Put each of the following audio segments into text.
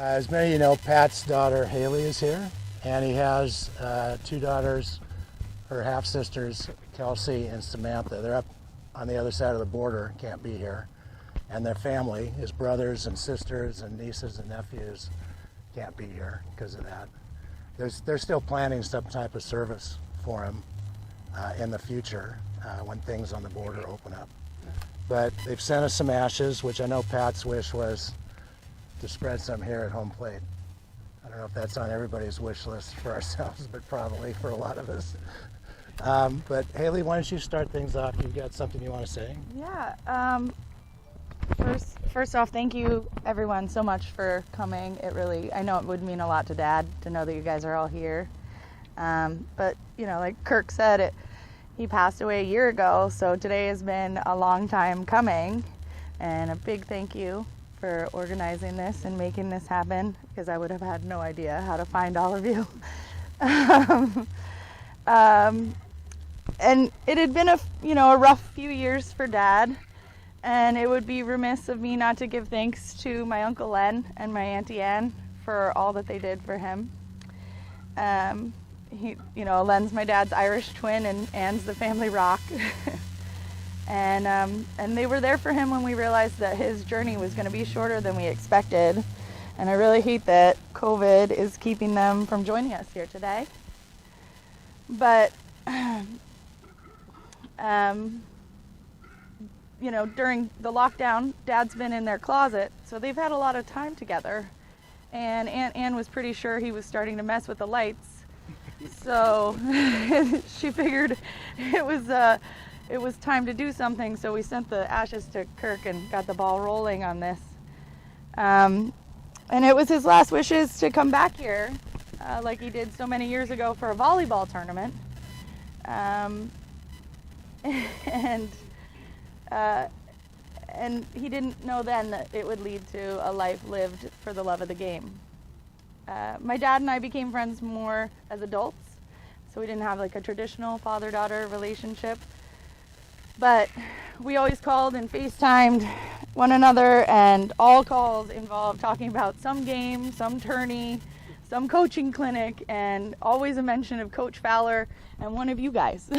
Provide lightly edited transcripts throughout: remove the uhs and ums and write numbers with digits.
As many of you know, Pat's daughter Haley is here, and he has two daughters, her half-sisters, Kelsey and Samantha. They're up on the other side of the border, can't be here. And their family, his brothers and sisters and nieces and nephews, can't be here because of that. They're still planning some type of service for him in the future when things on the border open up. But they've sent us some ashes, which I know Pat's wish was to spread some here at home plate. I don't know if that's on everybody's wish list for ourselves, but probably for a lot of us. But Haley, why don't you start things off? You've got something you want to say? Yeah. First off, thank you everyone so much for coming. I know it would mean a lot to Dad to know that you guys are all here. But you know, like Kirk said, he passed away a year ago, so today has been a long time coming. And a big thank you for organizing this and making this happen, because I would have had no idea how to find all of you. And it had been a rough few years for Dad, and it would be remiss of me not to give thanks to my Uncle Len and my Auntie Ann for all that they did for him. Len's my dad's Irish twin, and Ann's the family rock. And they were there for him when we realized that his journey was going to be shorter than we expected. And I really hate that COVID is keeping them from joining us here today. But, during the lockdown, Dad's been in their closet, so they've had a lot of time together. And Aunt Ann was pretty sure he was starting to mess with the lights. So she figured it was time to do something, so we sent the ashes to Kirk and got the ball rolling on this. And it was his last wishes to come back here, like he did so many years ago for a volleyball tournament. And he didn't know then that it would lead to a life lived for the love of the game. My dad and I became friends more as adults, so we didn't have like a traditional father-daughter relationship. But we always called and FaceTimed one another, and all calls involved talking about some game, some tourney, some coaching clinic, and always a mention of Coach Fowler and one of you guys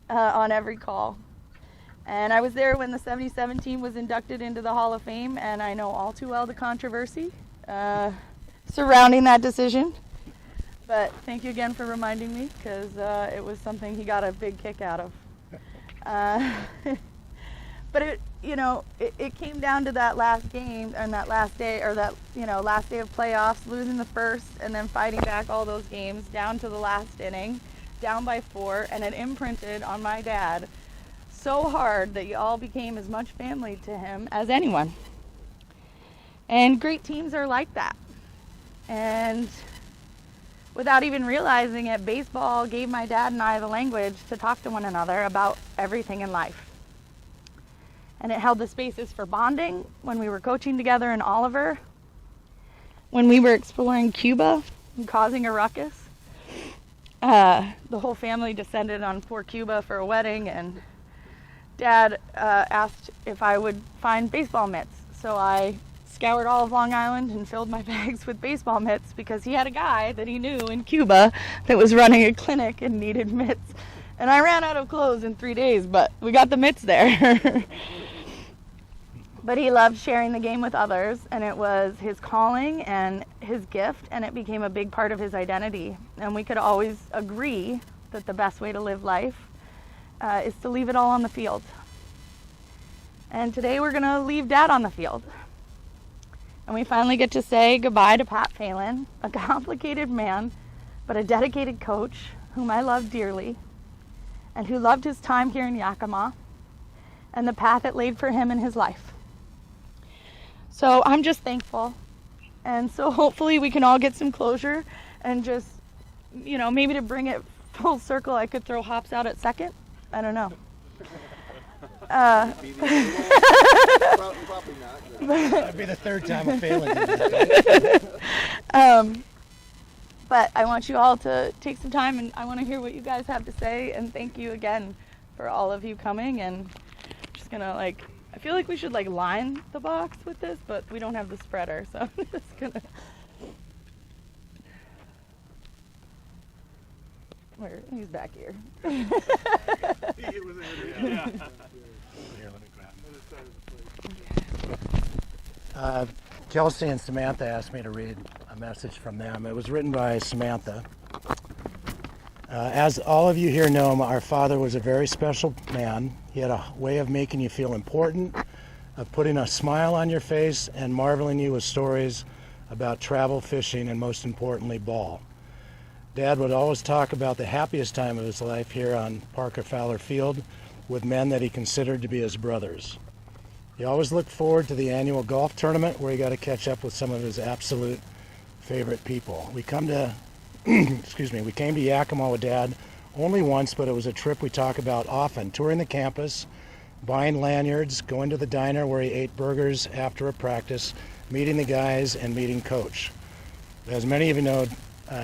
on every call. And I was there when the 77 team was inducted into the Hall of Fame, and I know all too well the controversy surrounding that decision. But thank you again for reminding me, because it was something he got a big kick out of. But it came down to that last game and that last day, or that last day of playoffs, losing the first and then fighting back all those games down to the last inning, down by 4, and it imprinted on my dad so hard that you all became as much family to him as anyone. And great teams are like that. And without even realizing it, baseball gave my dad and I the language to talk to one another about everything in life. And it held the spaces for bonding when we were coaching together in Oliver, when we were exploring Cuba and causing a ruckus. The whole family descended on poor Cuba for a wedding, and Dad asked if I would find baseball mitts. So I scoured all of Long Island and filled my bags with baseball mitts, because he had a guy that he knew in Cuba that was running a clinic and needed mitts. And I ran out of clothes in 3 days, but we got the mitts there. But he loved sharing the game with others, and it was his calling and his gift, and it became a big part of his identity. And we could always agree that the best way to live life is to leave it all on the field. And today we're going to leave Dad on the field. And we finally get to say goodbye to Pat Phelan, a complicated man, but a dedicated coach whom I love dearly, and who loved his time here in Yakima and the path it laid for him in his life. So I'm just thankful. And so hopefully we can all get some closure, and just, maybe to bring it full circle, I could throw Hops out at second. I don't know. Probably not. That'd be the third time a Phelan did that. But I want you all to take some time, and I want to hear what you guys have to say, and thank you again for all of you coming. And I'm just gonna I feel like we should like line the box with this, but we don't have the spreader, so I'm just gonna. Where? He's back here. Here, let me grab it. Kelsey and Samantha asked me to read a message from them. It was written by Samantha. As all of you here know, our father was a very special man. He had a way of making you feel important, of putting a smile on your face, and marveling you with stories about travel, fishing, and most importantly, ball. Dad would always talk about the happiest time of his life here on Parker Fowler Field with men that he considered to be his brothers. He always looked forward to the annual golf tournament where he got to catch up with some of his absolute favorite people. We came to Yakima with Dad only once, but it was a trip we talk about often, touring the campus, buying lanyards, going to the diner where he ate burgers after a practice, meeting the guys, and meeting Coach. As many of you know,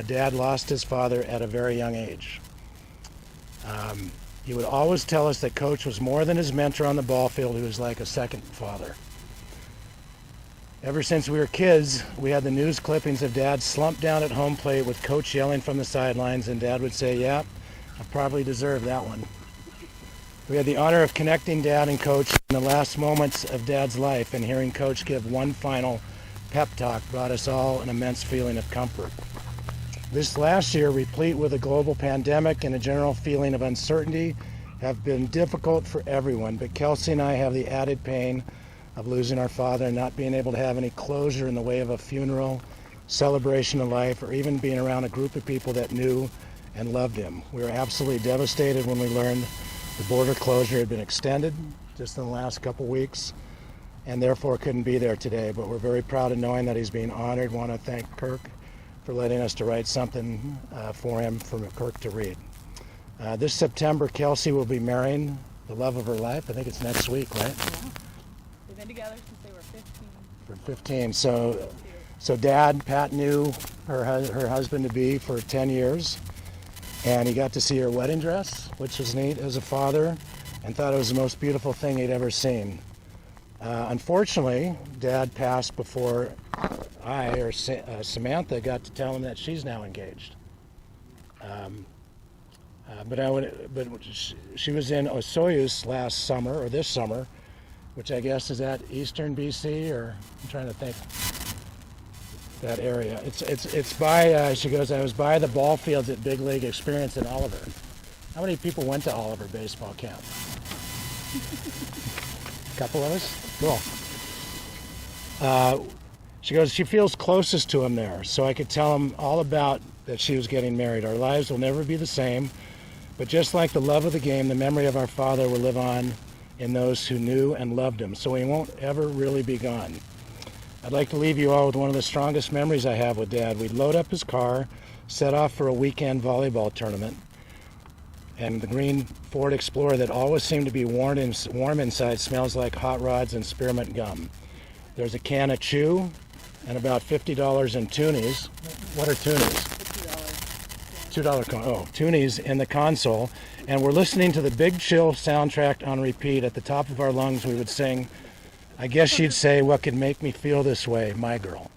Dad lost his father at a very young age. He would always tell us that Coach was more than his mentor on the ball field. He was like a second father. Ever since we were kids, we had the news clippings of Dad slumped down at home plate with Coach yelling from the sidelines, and Dad would say, "Yeah, I probably deserved that one." We had the honor of connecting Dad and Coach in the last moments of Dad's life, and hearing Coach give one final pep talk brought us all an immense feeling of comfort. This last year, replete with a global pandemic and a general feeling of uncertainty, have been difficult for everyone, but Kelsey and I have the added pain of losing our father and not being able to have any closure in the way of a funeral, celebration of life, or even being around a group of people that knew and loved him. We were absolutely devastated when we learned the border closure had been extended just in the last couple weeks, and therefore couldn't be there today, but we're very proud of knowing that he's being honored. Want to thank Kirk for letting us to write something for him, for Kirk to read. This September, Kelsey will be marrying the love of her life. I think it's next week, right? Yeah. They've been together since they were 15. For 15. So Dad, Pat, knew her husband-to-be for 10 years, and he got to see her wedding dress, which was neat as a father, and thought it was the most beautiful thing he'd ever seen. Unfortunately, Dad passed before Samantha got to tell him that she's now engaged. But she was in Osoyoos last summer, or this summer, which I guess is at Eastern BC, or I'm trying to think that area. It's by, she goes, I was by the ball fields at Big League Experience in Oliver. How many people went to Oliver baseball camp? A couple of us? Cool. She goes, she feels closest to him there, so I could tell him all about that she was getting married. Our lives will never be the same, but just like the love of the game, the memory of our father will live on in those who knew and loved him, so he won't ever really be gone. I'd like to leave you all with one of the strongest memories I have with Dad. We'd load up his car, set off for a weekend volleyball tournament, and the green Ford Explorer that always seemed to be warm inside smells like hot rods and spearmint gum. There's a can of chew and about $50 in toonies. What are toonies? $2 toonies in the console. And we're listening to the Big Chill soundtrack on repeat. At the top of our lungs, we would sing, I guess she'd say, what could make me feel this way, my girl.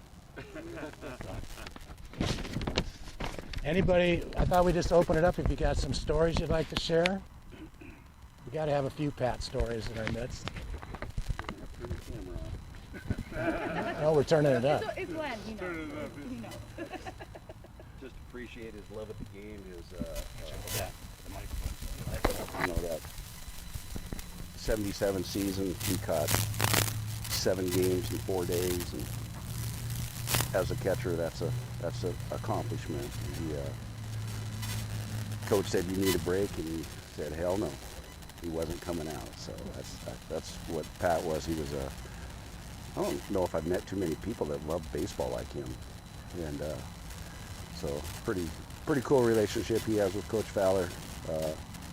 Anybody, I thought we'd just open it up if you got some stories you'd like to share. We got to have a few Pat stories in our midst. Oh, we're turning it up. It's Glenn, you know. Just appreciate his love of the game, his that 77 season, he caught 7 games in 4 days, and as a catcher, that's an accomplishment. Coach said, you need a break, and he said, hell no, he wasn't coming out. So that's what Pat was. He was I don't know if I've met too many people that love baseball like him, and so pretty cool relationship he has with Coach Fowler.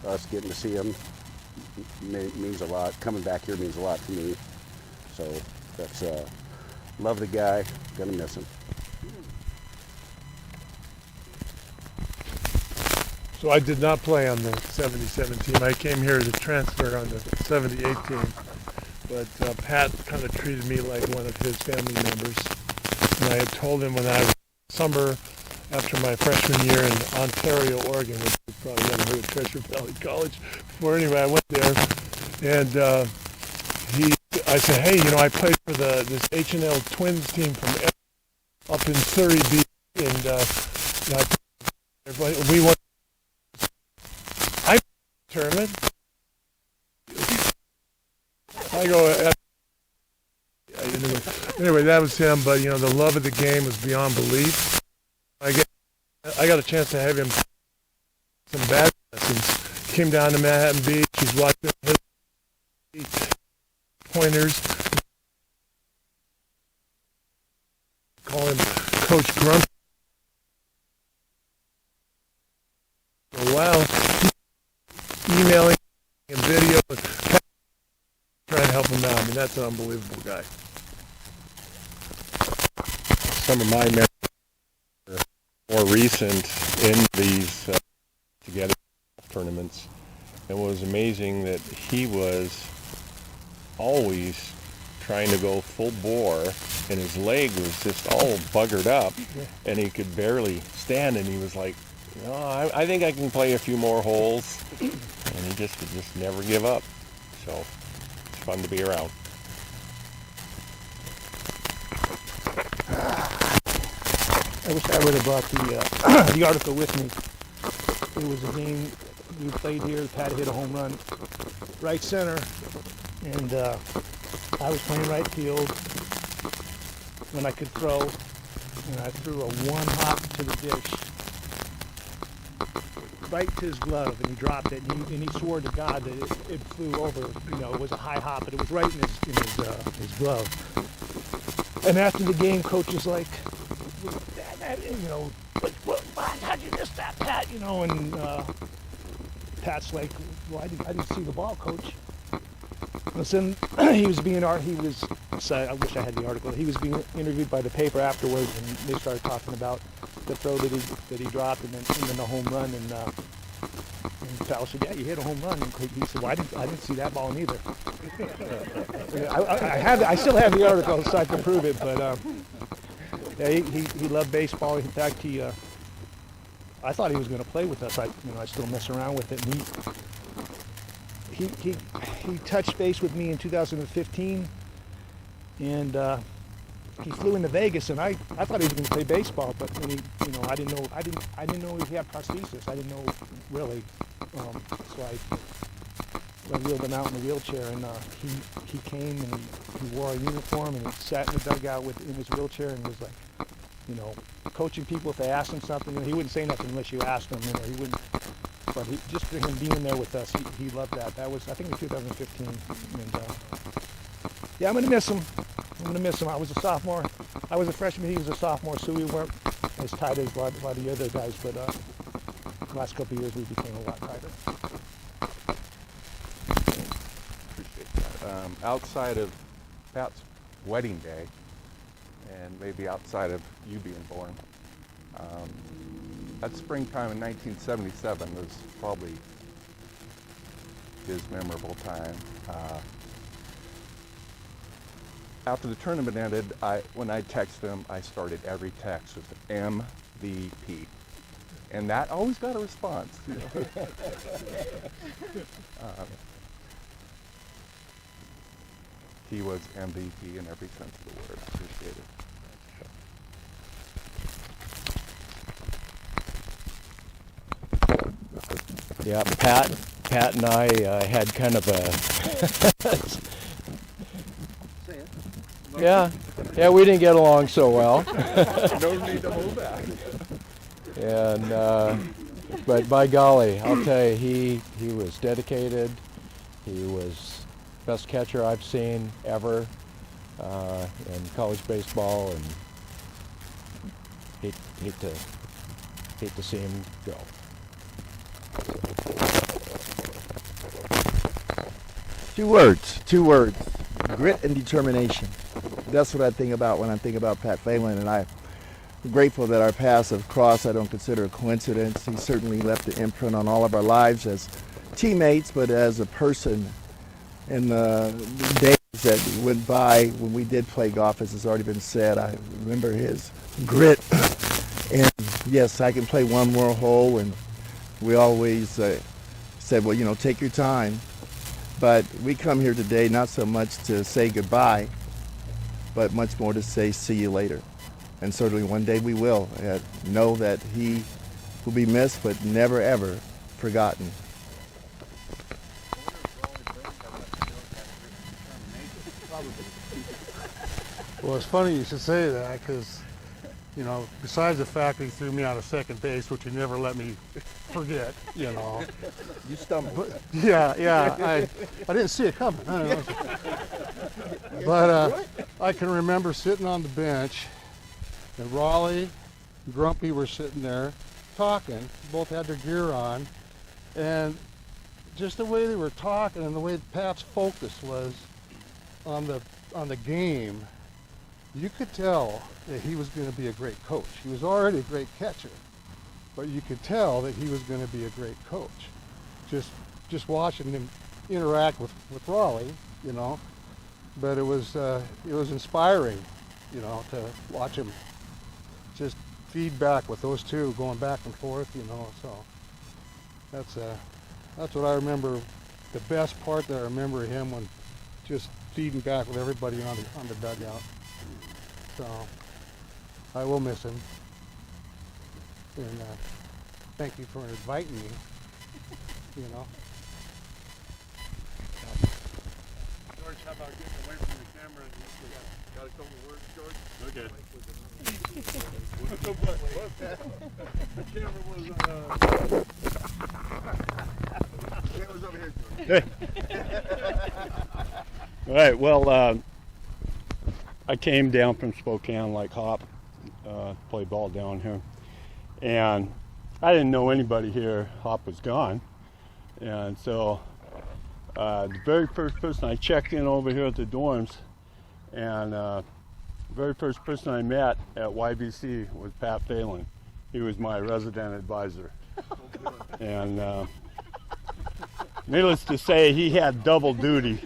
Us getting to see him means a lot. Coming back here means a lot to me. So that's love the guy. Gonna miss him. So I did not play on the 77 team. I came here to transfer on the 78 team. but Pat kind of treated me like one of his family members. And I had told him when I was summer after my freshman year in Ontario, Oregon, which you probably haven't heard of Yakima Valley College before. Anyway, I went there, and I said, hey, I played for this H&L Twins team from up in Surrey, BC, and we won. I tournament. I go. Anyway, that was him. But the love of the game was beyond belief. I got a chance to have him some bad lessons. He came down to Manhattan Beach. He's watching his pointers. Call him Coach Grump. For a while, emailing and video, trying to help him out. I mean, that's an unbelievable guy. Some of my memories are more recent in these together tournaments. It was amazing that he was always trying to go full bore, and his leg was just all buggered up, and he could barely stand, and he was like, I think I can play a few more holes, and he just never give up. So it's fun to be around. I wish I would have brought the article with me. It was a game we played here. Pat hit a home run right center, and I was playing right field when I could throw, and I threw a one hop to the dish, right to his glove, and he dropped it, and he swore to God that it flew over. It was a high hop, but it was right in his glove. And after the game, coach was like, how'd you miss that, Pat? And Pat's like, well, I didn't see the ball, coach. And then I wish I had the article. He was being interviewed by the paper afterwards, and they started talking about the throw that he dropped, and then the home run. And Pat said, "Yeah, you hit a home run." And he said, "Well, I didn't see that ball neither." I still have the article, so I can prove it. But yeah, he loved baseball. In fact, I thought he was going to play with us. I still mess around with it. And he touched base with me in 2015, and he flew into Vegas, and I thought he was going to play baseball, but when I didn't know he had prosthesis. I didn't know really, so I wheeled him out in a wheelchair, and he came and he wore a uniform, and he sat in the dugout in his wheelchair, and was like, coaching people if they asked him something. He wouldn't say nothing unless you asked him. He wouldn't. But just for him being there with us, he loved that. That was, I think, in 2015. And yeah, I'm gonna miss him. I was a sophomore. I was a freshman. He was a sophomore, so we weren't as tight as a lot of the other guys. But the last couple of years, we became a lot tighter. Appreciate that. Outside of Pat's wedding day, and maybe outside of you being born, that springtime in 1977 was probably his memorable time. After the tournament ended, when I texted him, I started every text with MVP. And that always got a response. He was MVP in every sense of the word. Appreciate it. Yeah, Pat and I had kind of a yeah, we didn't get along so well. No need to hold back. And but by golly, I'll tell you, he was dedicated. He was best catcher I've seen ever in college baseball, and hate to see him go. Two words, grit and determination. That's what I think about when I think about Pat Phelan, and I'm grateful that our paths have crossed. I don't consider it a coincidence. He certainly left an imprint on all of our lives as teammates, but as a person in the day that went by when we did play golf, as has already been said. I remember his grit. And yes, I can play one more hole, and we always said, well, you know, take your time. But we come here today not so much to say goodbye, but much more to say see you later. And certainly one day we will. Know that he will be missed, but never, ever forgotten. Well, it's funny you should say that because, you know, besides the fact that he threw me out of second base, which he never let me forget, you know. You stumbled. But, yeah, I didn't see it coming. I don't know. But I can remember sitting on the bench, and Raleigh and Grumpy were sitting there talking. Both had their gear on, and just the way they were talking and the way Pat's focus was on the game, you could tell that he was going to be a great coach. He was already a great catcher, but you could tell that he was going to be a great coach. Just watching him interact with Raleigh, you know. But it was inspiring, you know, to watch him just feed back with those two going back and forth, you know. So that's what I remember. The best part that I remember of him, when just feeding back with everybody on the dugout. So I will miss him. And thank you for inviting me, you know. George, how about getting away from the camera and got a couple of words, George? Okay. The camera was camera's over here, George. All right, well, I came down from Spokane like Hop, play ball down here, and I didn't know anybody here. Hop was gone, and so the very first person I checked in over here at the dorms, and the very first person I met at YVC was Pat Phelan. He was my resident advisor. And needless to say, he had double duty.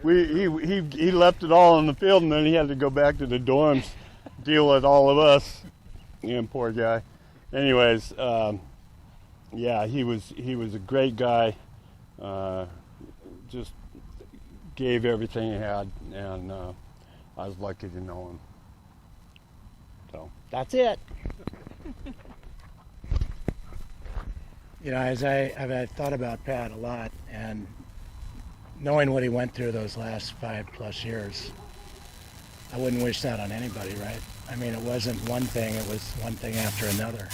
He left it all on the field, and then he had to go back to the dorms, deal with all of us. Poor guy. Anyways, yeah, he was a great guy. Just gave everything he had, and I was lucky to know him. So that's it. You know, as I've thought about Pat a lot, and knowing what he went through those last 5+ years, I wouldn't wish that on anybody, right? I mean, it wasn't one thing, it was one thing after another.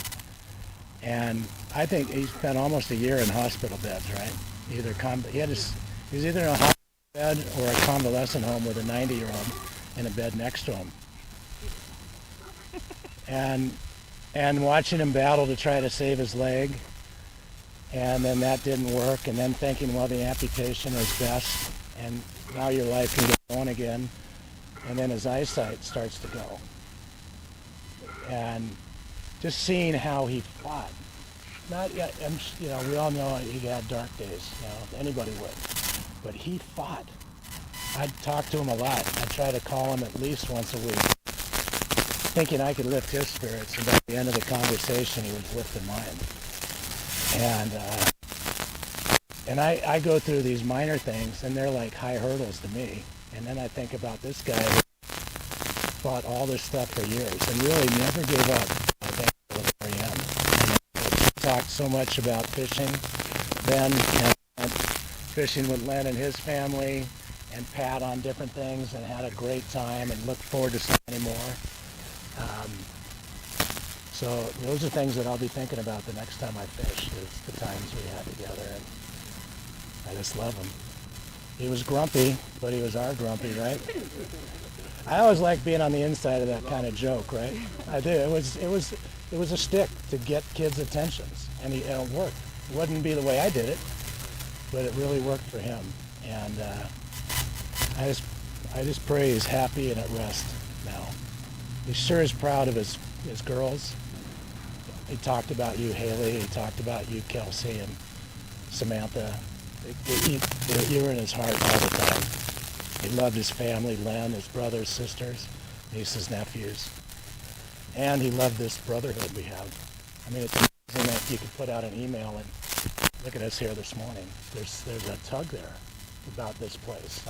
And I think he spent almost a year in hospital beds, right? He was either in a hospital bed or a convalescent home with a 90-year-old in a bed next to him. And watching him battle to try to save his leg, and then that didn't work, and then thinking, well, the amputation was best, and now your life can get going again, and then his eyesight starts to go. And just seeing how he fought. You know, we all know he had dark days, you know, anybody would. But he fought. I'd talk to him a lot. I'd try to call him at least once a week, thinking I could lift his spirits, and by the end of the conversation, he was lifting mine. And I go through these minor things, and they're like high hurdles to me. And then I think about this guy who fought all this stuff for years and really never gave up, I think, till the very end. And talked so much about fishing then, and fishing with Len and his family, and Pat on different things, and had a great time and looked forward to so many more. So those are things that I'll be thinking about the next time I fish, is the times we had together, and I just love him. He was grumpy, but he was our grumpy, right? I always like being on the inside of that kind of joke, right? I do. It was a stick to get kids' attentions, and it worked. It wouldn't be the way I did it, but it really worked for him. And I just pray he's happy and at rest now. He sure is proud of his girls. He talked about you, Haley. He talked about you, Kelsey, and Samantha. You were in his heart all the time. He loved his family, Len, his brothers, sisters, nieces, nephews. And he loved this brotherhood we have. I mean, it's amazing that you could put out an email and look at us here this morning. There's a tug there about this place.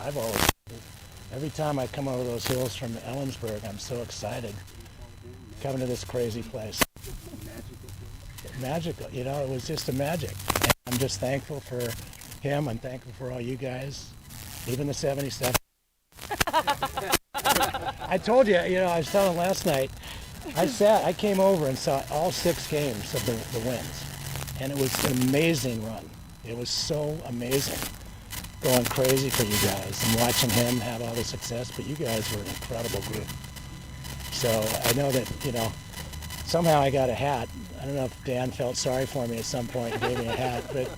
Every time I come over those hills from Ellensburg, I'm so excited coming to this crazy place. Magical, you know, it was just a magic. And I'm just thankful for him. I'm thankful for all you guys, even the 77. I told you, you know, I was telling last night, I came over and saw all 6 games of the Winds, and it was an amazing run. It was so amazing, going crazy for you guys and watching him have all the success, but you guys were an incredible group. So I know that, you know, somehow I got a hat. I don't know if Dan felt sorry for me at some point and gave me a hat, but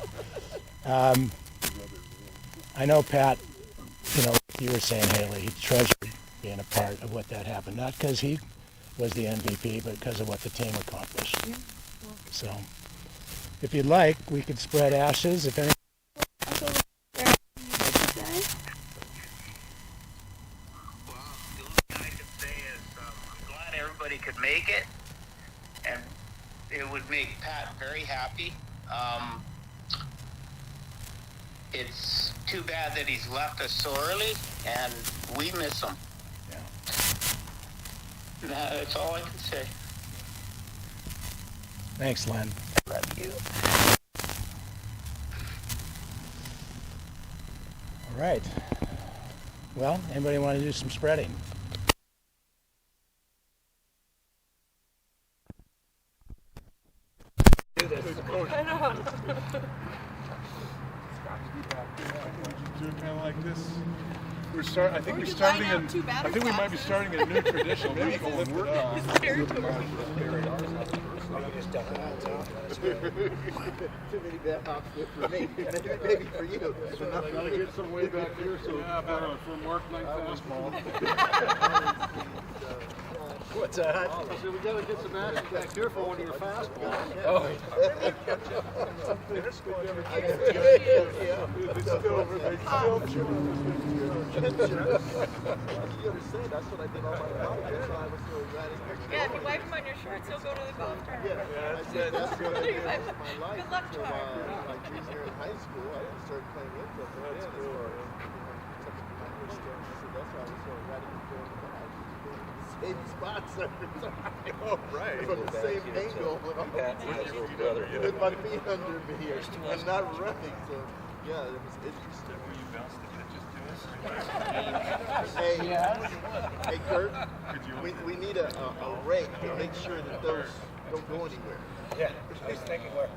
I know Pat, you know, you were saying, Haley, he treasured being a part of what that happened. Not because he was the MVP, but because of what the team accomplished. Yeah. So, if you'd like, we could spread ashes. If any. Well, the only thing I can say is I'm glad everybody could make it, and it would make Pat very happy. It's too bad that he's left us so early, and we miss him. That's all I can say. Thanks, Len. Love you. All right. Well, anybody want to do some spreading? Do it kind of like this. I think we might be starting a new tradition. Maybe you can lift it up. Too many bad hops for me. Maybe for you. Gotta get some way back here so for Mark like that. What's that? So we gotta get some action back here for one of your fastballs. Oh. It's still over. You understand? That's what I did all my life. That's why I was so erratic. Yeah, if you wipe them on your shorts, he'll go to the golf tournament. Yeah, that's what I did all my life. Good luck So, tomorrow. like junior in high school, I didn't start playing infield. That's cool. So that's why I was so erratic and going back. Same spots every time. Oh, right. From the same angle. With my feet under me here and not running. So, yeah, it was interesting. Hey, Kurt, we need a rake to make sure that those don't go anywhere. Yeah, I was thinking where.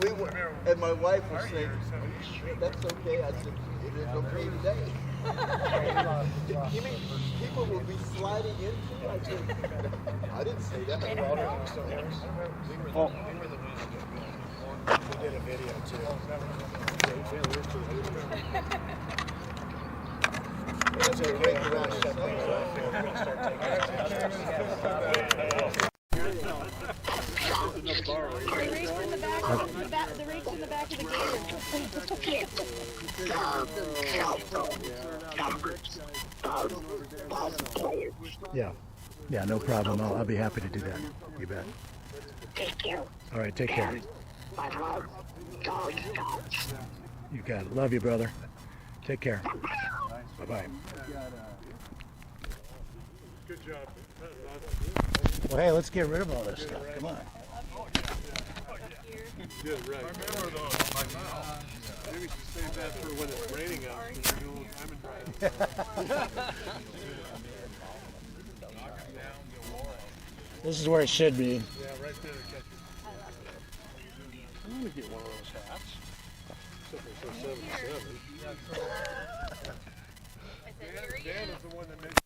We were, and my wife was saying, "Are you sure that's okay?" I said, "It is okay today." You mean people will be sliding into? I said, I didn't say that. Well, we did a video too. That's a rake around the The rake's in the back. The rake's in the back of the Yeah. Yeah, no problem. I'll be happy to do that. You bet. Take care. All right, take care. My love. You got it. Love you, brother. Take care. Bye-bye. Good job. Well, hey, let's get rid of all this stuff. Come on. Yeah, right. I remember those. Maybe we should save that for when it's raining out. So we do a little diamond drive. This is where it should be. Yeah, right there. I'm gonna get one of those hats. Except for 77. Dan is the one that makes